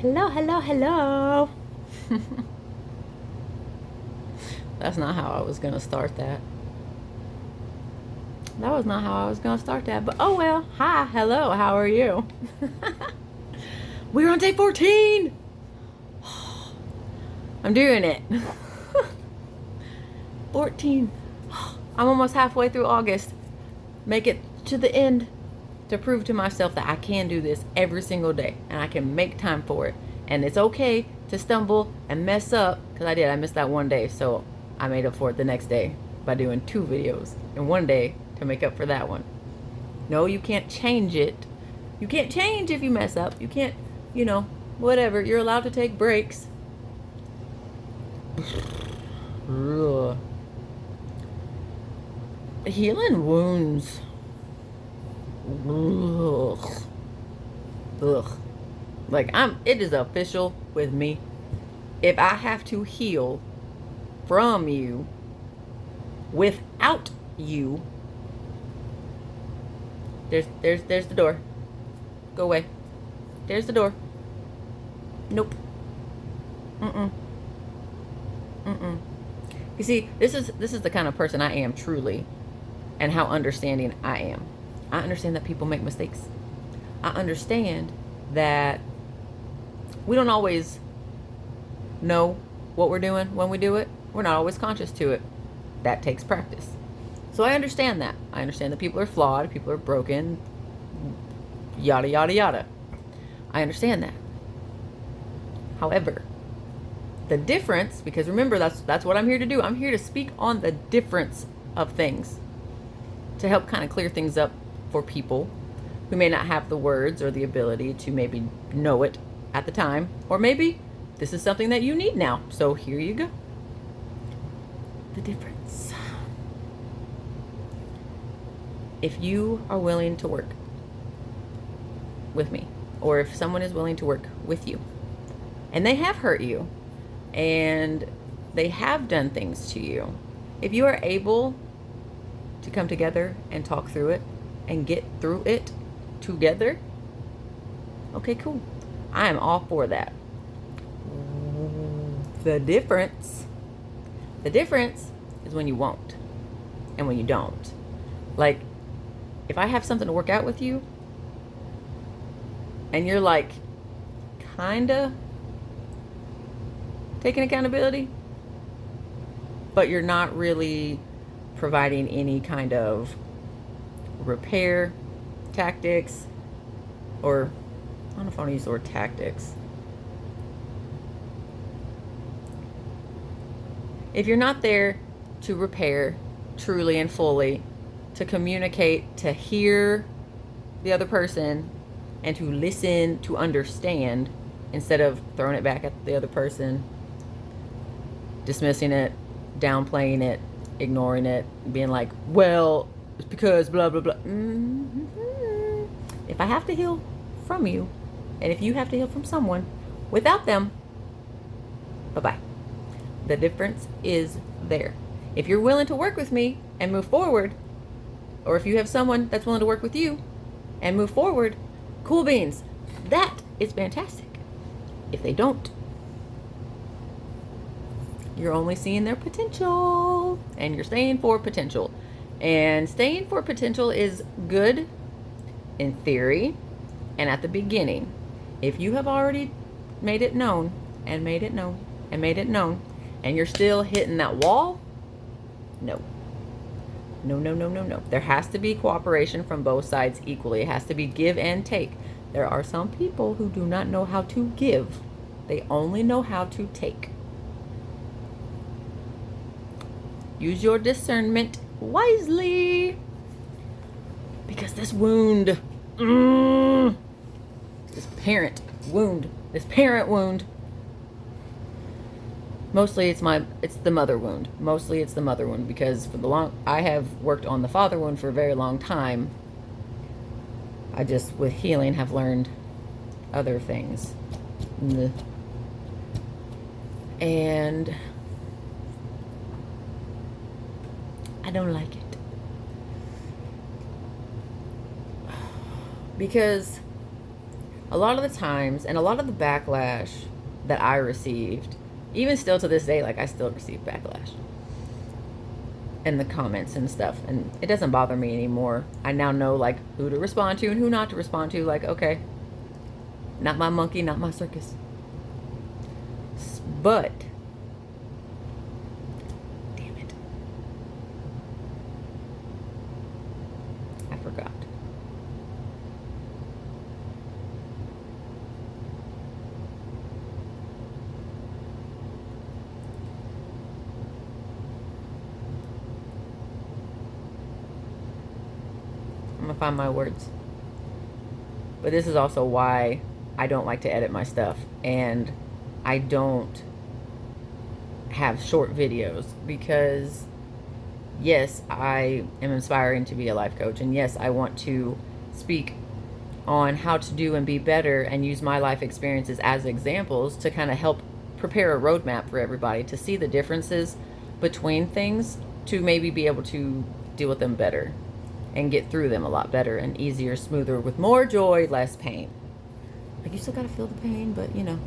Hello, hello, hello. That's not how I was going to start that. That was not how I was going to start that. But oh well. Hi, hello, how are you? We're on day 14. I'm doing it. 14. I'm almost halfway through August. Make it to the end to prove to myself that I can do this every single day and I can make time for it. And it's okay to stumble and mess up, because I did. I missed that one day, so I made up for it the next day by doing 2 videos in one day to make up for that one. No, you can't change it. You can't change if you mess up. You can't, whatever. You're allowed to take breaks. Healing wounds. Ugh. Like, it is official with me. If I have to heal from you without you, there's the door. Go away. There's the door. Nope. You see, this is the kind of person I am truly, and how understanding I am. I understand that people make mistakes. I understand that we don't always know what we're doing when we do it. We're not always conscious to it. That takes practice. So I understand that. I understand that people are flawed, people are broken, yada, yada, yada. I understand that. However, the difference, because remember, that's what I'm here to do. I'm here to speak on the difference of things, to help kind of clear things up for people who may not have the words or the ability to maybe know it at the time, or maybe this is something that you need now. So here you go. The difference. If you are willing to work with me, or if someone is willing to work with you, and they have hurt you, and they have done things to you, if you are able to come together and talk through it and get through it together, okay, cool. I am all for that. The difference is when you won't and when you don't. Like, if I have something to work out with you and you're like kinda taking accountability, but you're not really providing any kind of repair tactics, or I don't know if I want to use the word tactics. If you're not there to repair truly and fully, to communicate, to hear the other person, and to listen, to understand, instead of throwing it back at the other person, dismissing it, downplaying it, ignoring it, being like, well, it's because blah, blah, blah. If I have to heal from you, and if you have to heal from someone without them, bye-bye. The difference is there. If you're willing to work with me and move forward, or if you have someone that's willing to work with you and move forward, cool beans. That is fantastic. If they don't, you're only seeing their potential, and you're staying for potential. And staying for potential is good in theory and at the beginning. If you have already made it known and made it known and made it known, and you're still hitting that wall, no. No, no, no, no, no. There has to be cooperation from both sides equally. It has to be give and take. There are some people who do not know how to give. They only know how to take. Use your discernment wisely. Because this wound, this parent wound, mostly it's the mother wound. Mostly it's the mother wound, because I have worked on the father wound for a very long time. I just, with healing, have learned other things. And I don't like it. Because A lot of the times, and a lot of the backlash that I received, even still to this day, like I still receive backlash in the comments and stuff, and it doesn't bother me anymore. I now know like who to respond to and who not to respond to. Like, okay, not my monkey, not my circus. But damn it, I forgot. I'm gonna find my words. But this is also why I don't like to edit my stuff, and I don't have short videos, because yes, I am inspiring to be a life coach, and yes, I want to speak on how to do and be better and use my life experiences as examples to kind of help prepare a roadmap for everybody to see the differences between things, to maybe be able to deal with them better and get through them a lot better and easier, smoother, with more joy, less pain. Like, you still gotta feel the pain, but you know.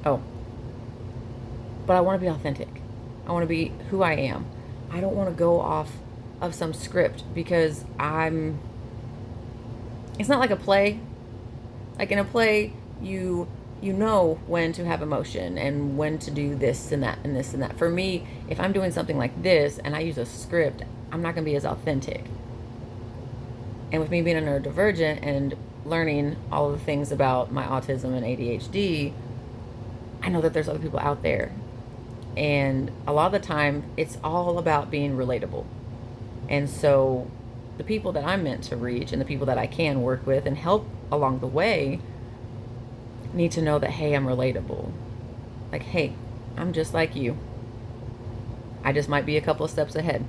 Oh, but I want to be authentic. I want to be who I am. I don't want to go off of some script, because it's not like a play. Like in a play, you know when to have emotion and when to do this and that and this and that. For me, if I'm doing something like this and I use a script, I'm not going to be as authentic. And with me being a neurodivergent and learning all of the things about my autism and ADHD, I know that there's other people out there. And a lot of the time, it's all about being relatable. And so the people that I'm meant to reach and the people that I can work with and help along the way need to know that, hey, I'm relatable. Like, hey, I'm just like you. I just might be a couple of steps ahead,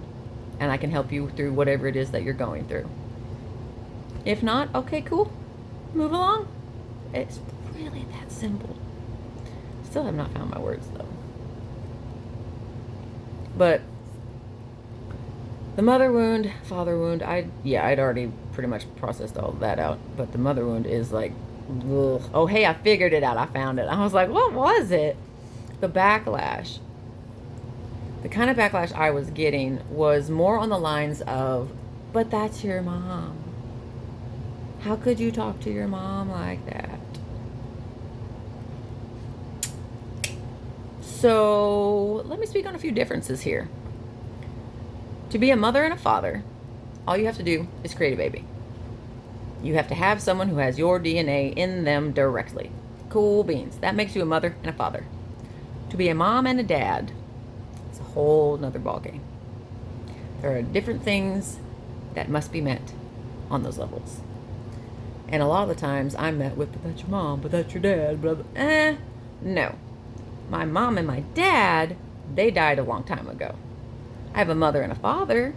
and I can help you through whatever it is that you're going through. If not, okay, cool. Move along. It's really that simple. Still have not found my words, though. But the mother wound, father wound, I'd already pretty much processed all that out. But the mother wound is like, ugh. Oh, hey, I figured it out. I found it. I was like, what was it? The backlash. The kind of backlash I was getting was more on the lines of, but that's your mom. How could you talk to your mom like that? So let me speak on a few differences here. To be a mother and a father, all you have to do is create a baby. You have to have someone who has your DNA in them directly. Cool beans. That makes you a mother and a father. To be a mom and a dad, it's a whole nother ballgame. There are different things that must be met on those levels. And a lot of the times I'm met with, but that's your mom, but that's your dad, blah, blah. No. My mom and my dad, they died a long time ago. I have a mother and a father.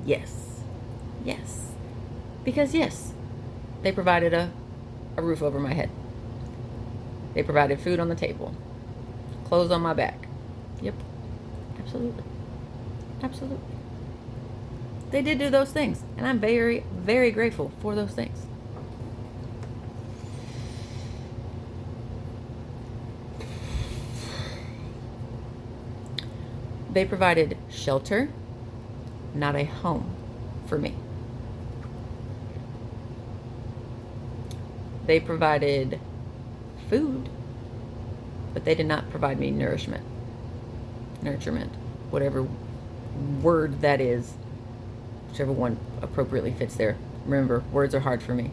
Yes. Yes. Because yes, they provided a roof over my head. They provided food on the table. Clothes on my back. Yep. Absolutely. Absolutely. They did do those things. And I'm very, very grateful for those things. They provided shelter, not a home for me. They provided food, but they did not provide me nurturement, whatever word that is, whichever one appropriately fits there. Remember, words are hard for me.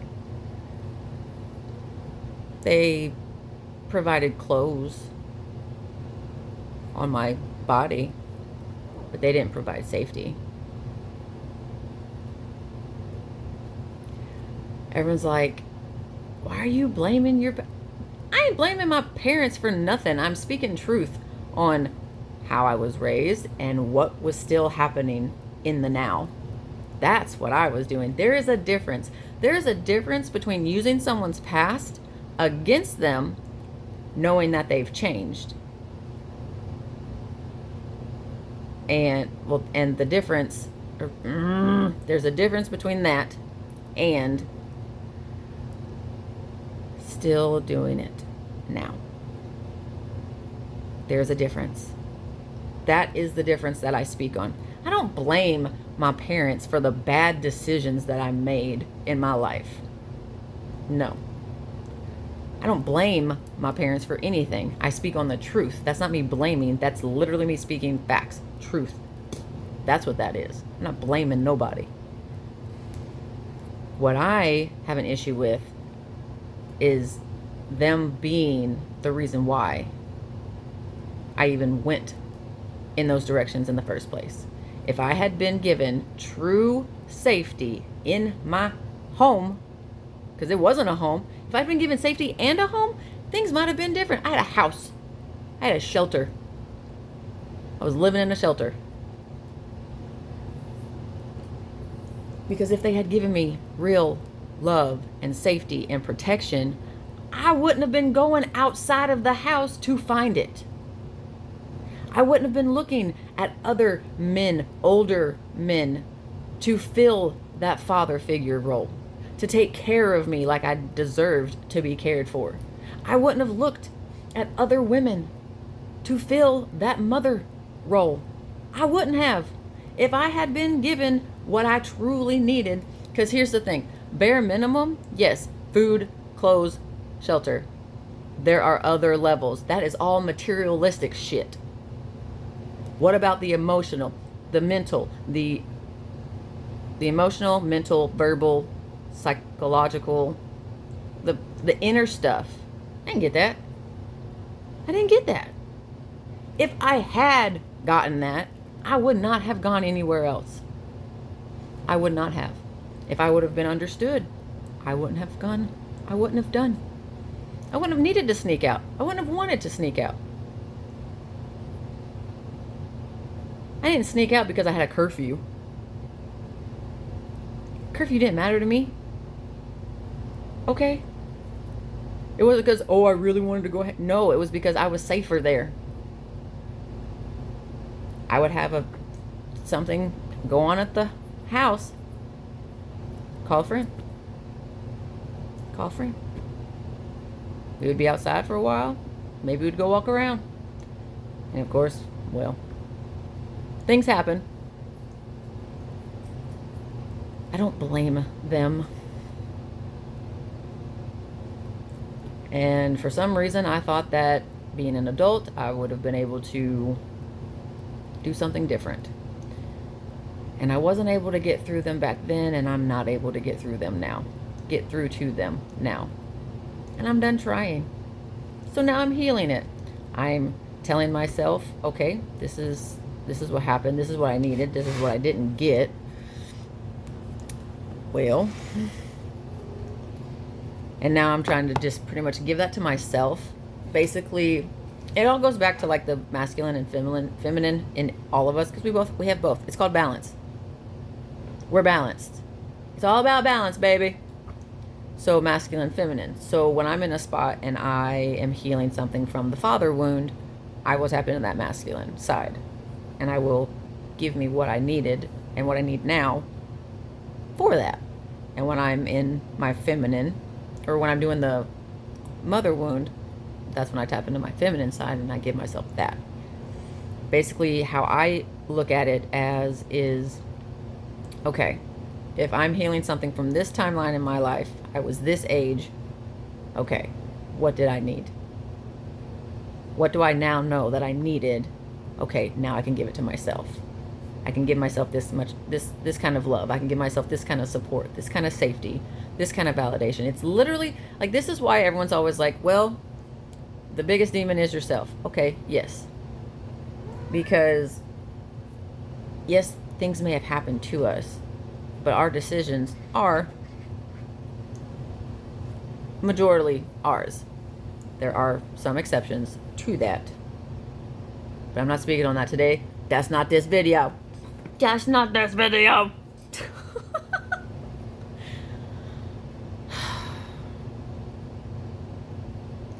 They provided clothes on my body, but they didn't provide safety. Everyone's like, why are you blaming your... I ain't blaming my parents for nothing. I'm speaking truth on how I was raised and what was still happening in the now. That's what I was doing. There is a difference. There is a difference between using someone's past against them, knowing that they've changed. And well, and the difference, there's a difference between that and still doing it now. There's a difference. That is the difference that I speak on. I don't blame my parents for the bad decisions that I made in my life. No. I don't blame my parents for anything. I speak on the truth. That's not me blaming. That's literally me speaking facts. Truth. That's what that is. I'm not blaming nobody. What I have an issue with is them being the reason why I even went in those directions in the first place. If I had been given true safety in my home, because it wasn't a home, if I'd been given safety and a home, things might have been different. I had a house. I had a shelter. I was living in a shelter. Because if they had given me real love and safety and protection, I wouldn't have been going outside of the house to find it. I wouldn't have been looking at other men, older men, to fill that father figure role, to take care of me like I deserved to be cared for. I wouldn't have looked at other women to fill that mother role. I wouldn't have. If I had been given what I truly needed, because here's the thing, bare minimum, yes, food, clothes, shelter. There are other levels. That is all materialistic shit. What about the emotional, the mental, the emotional, mental, verbal, psychological, the inner stuff? I didn't get that. I didn't get that. If I had gotten that, I would not have gone anywhere else. I would not have. If I would have been understood, I wouldn't have gone. I wouldn't have done. I wouldn't have needed to sneak out. I wouldn't have wanted to sneak out. I didn't sneak out because I had a curfew. Curfew didn't matter to me. Okay. It wasn't because, oh, I really wanted to go ahead. No, it was because I was safer there. I would have something go on at the house. Call a friend. Call a friend. We would be outside for a while. Maybe we'd go walk around. And of course, well, things happen. I don't blame them. And for some reason, I thought that being an adult, I would have been able to do something different. And I wasn't able to get through them back then, and I'm not able to get through them now. Get through to them now. And I'm done trying. So now I'm healing it. I'm telling myself, okay, this is what happened. This is what I needed. This is what I didn't get. Well, and now I'm trying to just pretty much give that to myself. Basically, it all goes back to like the masculine and feminine in all of us, because we have both. It's called balance. We're balanced. It's all about balance, baby. So masculine, feminine. So when I'm in a spot and I am healing something from the father wound, I will tap into that masculine side, and I will give me what I needed and what I need now for that. And when I'm in my feminine, or when I'm doing the mother wound, that's when I tap into my feminine side and I give myself that. Basically, how I look at it as is, okay, if I'm healing something from this timeline in my life, I was this age, okay, what did I need? What do I now know that I needed? Okay, now I can give it to myself. I can give myself this kind of love. I can give myself this kind of support, this kind of safety, this kind of validation. It's literally, like, this is why everyone's always like, well, the biggest demon is yourself. Okay, yes. Because, yes, things may have happened to us, but our decisions are majorly ours. There are some exceptions to that. But I'm not speaking on that today. That's not this video. That's not this video.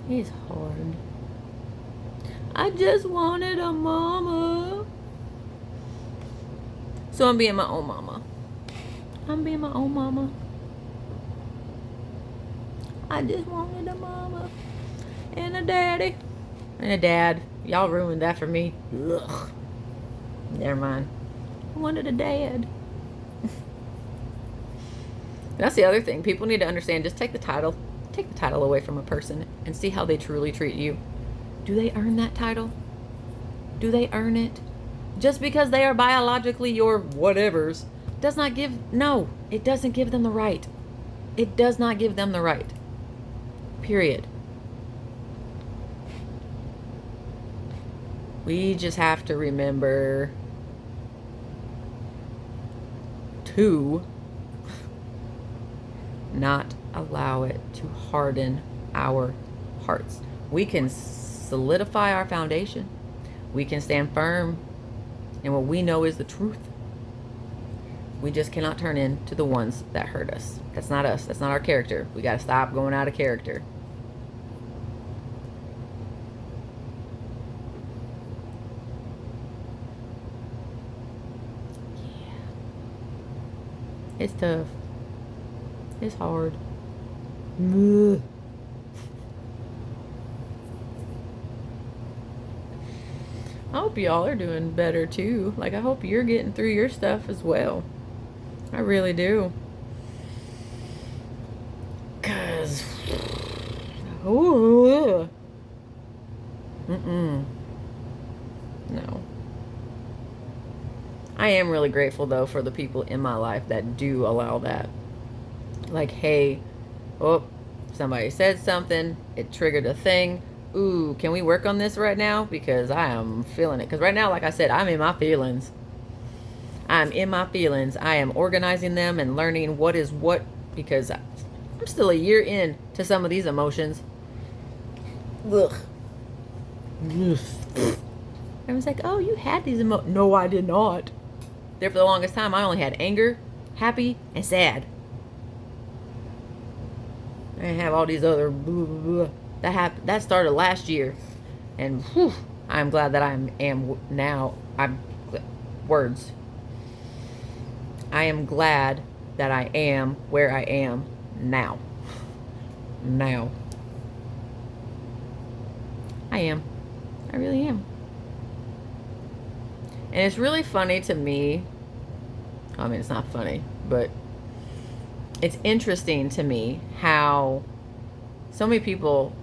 It's hard. I just wanted a mama. So I'm being my own mama. I'm being my own mama. I just wanted a mama and a daddy and a dad. Y'all ruined that for me. Ugh. Never mind. I wanted a dad. That's the other thing. People need to understand. Just take the title. Take the title away from a person and see how they truly treat you. Do they earn that title? Do they earn it? Just because they are biologically your whatevers does not give... No, it doesn't give them the right. It does not give them the right. Period. We just have to remember to not allow it to harden our hearts. We can solidify our foundation. We can stand firm in what we know is the truth. We just cannot turn into the ones that hurt us. That's not us. That's not our character. We got to stop going out of character. Yeah. It's tough. It's hard. Ugh. I hope y'all are doing better too. Like, I hope you're getting through your stuff as well. I really do. Cause, ooh, no. I am really grateful though for the people in my life that do allow that. Like, hey, oh, somebody said something, it triggered a thing. Ooh, can we work on this right now? Because I am feeling it. Because right now, like I said, I'm in my feelings. I'm in my feelings. I am organizing them and learning what is what. Because I'm still a year in to some of these emotions. Ugh. I was like, oh, you had these emotions. No, I did not. There for the longest time, I only had anger, happy, and sad. I didn't have all these other blah, blah, blah. That started last year, and whew, I'm glad that I am now. Words. I am glad that I am where I am now. Now. I am. I really am. And it's really funny to me. I mean, it's not funny, but it's interesting to me how so many people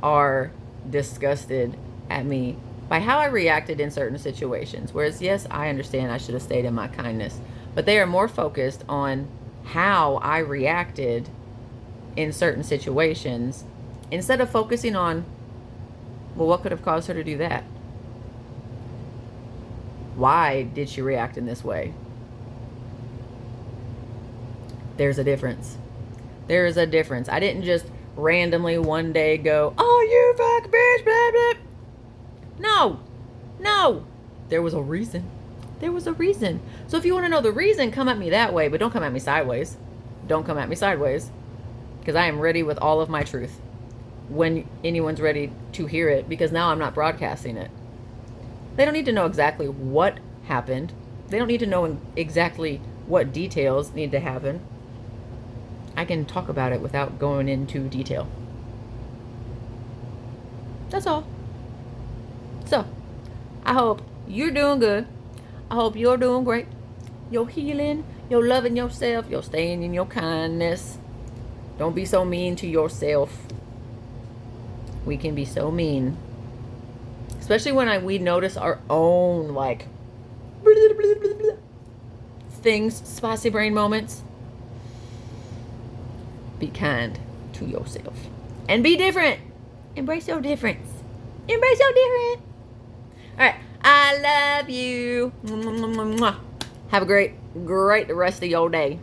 are disgusted at me by how I reacted in certain situations. Whereas, yes, I understand I should have stayed in my kindness, but they are more focused on how I reacted in certain situations instead of focusing on, well, what could have caused her to do that? Why did she react in this way? There's a difference. There is a difference. I didn't just randomly one day go, oh, you fuck bitch, blah, blah. No. There was a reason. There was a reason. So if you want to know the reason, come at me that way, but don't come at me sideways. Don't come at me sideways. Because I am ready with all of my truth when anyone's ready to hear it, because now I'm not broadcasting it. They don't need to know exactly what happened. They don't need to know exactly what details need to happen. I can talk about it without going into detail. That's all. So, I hope you're doing good. I hope you're doing great. You're healing. You're loving yourself. You're staying in your kindness. Don't be so mean to yourself. We can be so mean. Especially when we notice our own, like, things, spicy brain moments. Be kind to yourself. And be different. Embrace your difference. Embrace your different. Alright. I love you. Have a great rest of your day.